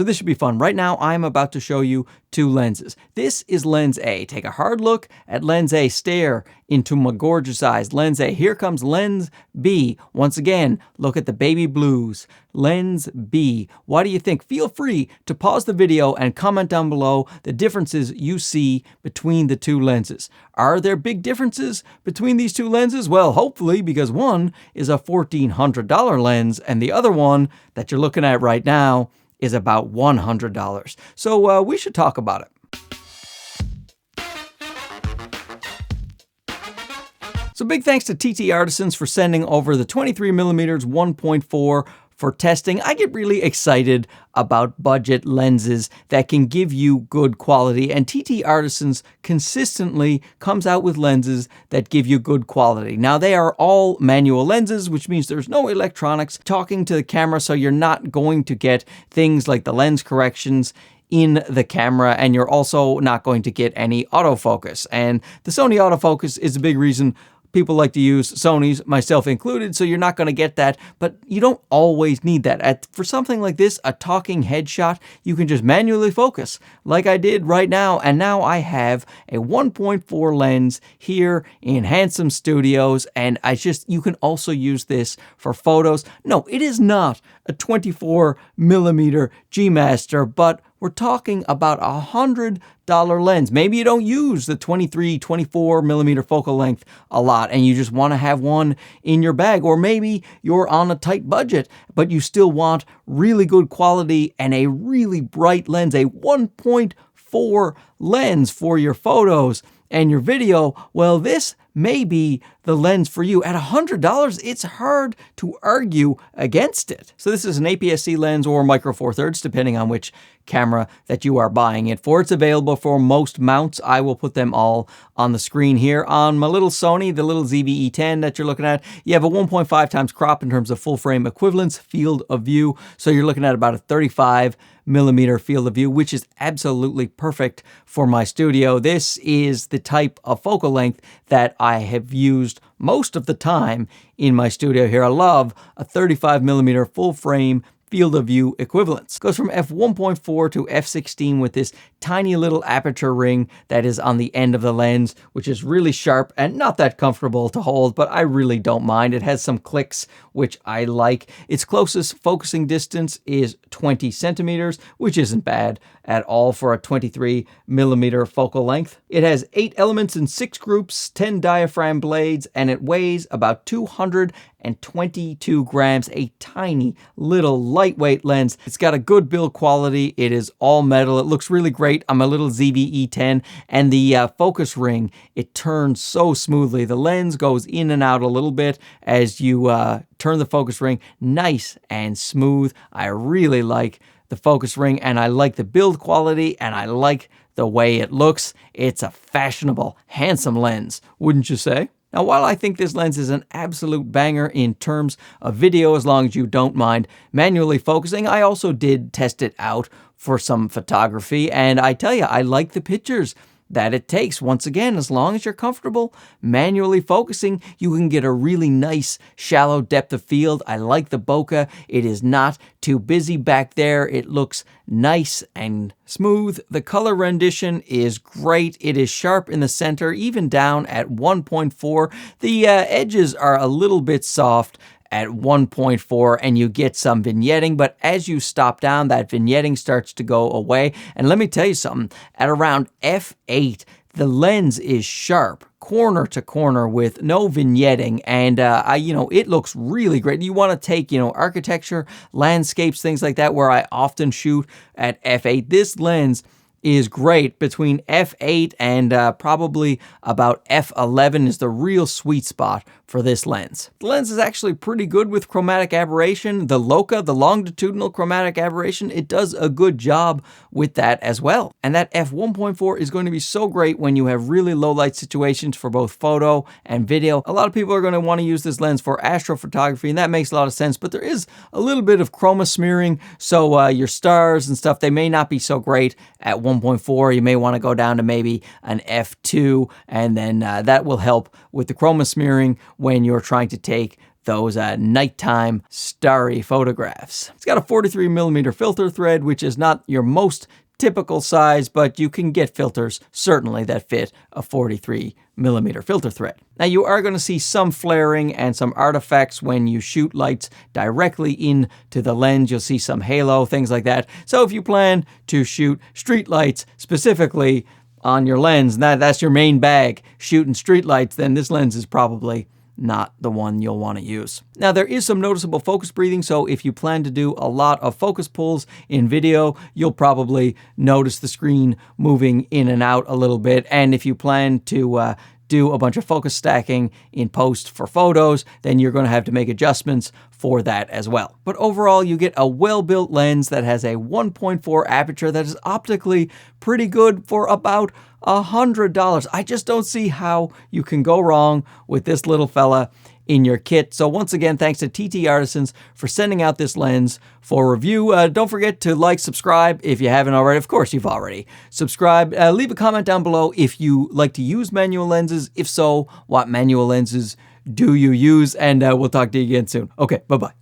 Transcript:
So this should be fun. Right now, I'm about to show you two lenses. This is lens A. Take a hard look at lens A. Stare into my gorgeous eyes. Lens A. Here comes lens B. Once again, look at the baby blues. Lens B. What do you think? Feel free to pause the video and comment down below the differences you see between the two lenses. Are there big differences between these two lenses? Well, hopefully, because one is a $1,400 lens and the other one that you're looking at right now is about $100. So we should talk about it. So big thanks to TTArtisans for sending over the 23mm 1.4 for testing. I get really excited about budget lenses that can give you good quality, and TTArtisans consistently comes out with lenses that give you good quality. Now, they are all manual lenses, which means there's no electronics talking to the camera, so you're not going to get things like the lens corrections in the camera, and you're also not going to get any autofocus. And the Sony autofocus is a big reason people like to use Sonys, myself included, so you're not going to get that, but you don't always need that. For something like this, a talking headshot, you can just manually focus like I did right now, and now I have a 1.4 lens here in Handsome Studios, and you can also use this for photos. No, it is not a 24mm G Master, but we're talking about $100 lens. Maybe you don't use the 24mm focal length a lot and you just want to have one in your bag, or maybe you're on a tight budget, but you still want really good quality and a really bright lens, a 1.4 lens for your photos and your video. Well, this may be the lens for you. At $100, it's hard to argue against it. So this is an aps-c lens or micro four thirds, depending on which camera that you are buying it for. It's available for most mounts. I will put them all on the screen here. On my little Sony, the little ZV-E10 that you're looking at, you have a 1.5 times crop in terms of full frame equivalence field of view. So you're looking at about a 35mm field of view, which is absolutely perfect for my studio. This is the type of focal length that I have used most of the time in my studio here. I love a 35mm full frame field of view equivalence. Goes from f1.4 to f16 with this tiny little aperture ring that is on the end of the lens, which is really sharp and not that comfortable to hold, but I really don't mind. It has some clicks, which I like. Its closest focusing distance is 20 centimeters, which isn't bad at all for a 23mm focal length. It has 8 elements in 6 groups, 10 diaphragm blades, and it weighs about 222 grams, a tiny little lightweight lens. It's got a good build quality. It is all metal. It looks really great on my little ZV-E10, and the focus ring, it turns so smoothly. The lens goes in and out a little bit as you turn the focus ring. Nice and smooth. I really like the focus ring, and I like the build quality, and I like the way it looks. It's a fashionable, handsome lens, wouldn't you say? Now, while I think this lens is an absolute banger in terms of video, as long as you don't mind manually focusing, I also did test it out for some photography, and I tell you, I like the pictures that it takes. Once again, as long as you're comfortable manually focusing, you can get a really nice shallow depth of field. I like the bokeh. It is not too busy back there. It looks nice and smooth. The color rendition is great. It is sharp in the center, even down at 1.4. The edges are a little bit soft at 1.4, and you get some vignetting, but as you stop down, that vignetting starts to go away. And let me tell you something, at around f8, the lens is sharp, corner to corner with no vignetting, and it looks really great. You want to take, architecture, landscapes, things like that, where I often shoot at f8. This lens is great. Between f8 and probably about f11 is the real sweet spot for this lens. The lens is actually pretty good with chromatic aberration. The LOCA, the longitudinal chromatic aberration, it does a good job with that as well. And that f1.4 is going to be so great when you have really low light situations for both photo and video. A lot of people are going to want to use this lens for astrophotography, and that makes a lot of sense, but there is a little bit of chroma smearing, so your stars and stuff, they may not be so great at 1.4. You may want to go down to maybe an f2, and then that will help with the chroma smearing when you're trying to take those nighttime starry photographs. It's got a 43mm filter thread, which is not your most typical size, but you can get filters certainly that fit a 43mm filter thread. Now you are going to see some flaring and some artifacts when you shoot lights directly into the lens. You'll see some halo, things like that. So if you plan to shoot street lights specifically on your lens, that's your main bag, shooting street lights, then this lens is probably not the one you'll want to use. Now there is some noticeable focus breathing, so if you plan to do a lot of focus pulls in video, you'll probably notice the screen moving in and out a little bit. And if you plan to do a bunch of focus stacking in post for photos, then you're going to have to make adjustments for that as well. But overall, you get a well-built lens that has a 1.4 aperture that is optically pretty good for about $100. I just don't see how you can go wrong with this little fella in your kit. So once again, thanks to TTArtisans for sending out this lens for review. Don't forget to like, subscribe if you haven't already. Of course, you've already subscribed. Leave a comment down below if you like to use manual lenses. If so, what manual lenses do you use? And we'll talk to you again soon. Okay, bye-bye.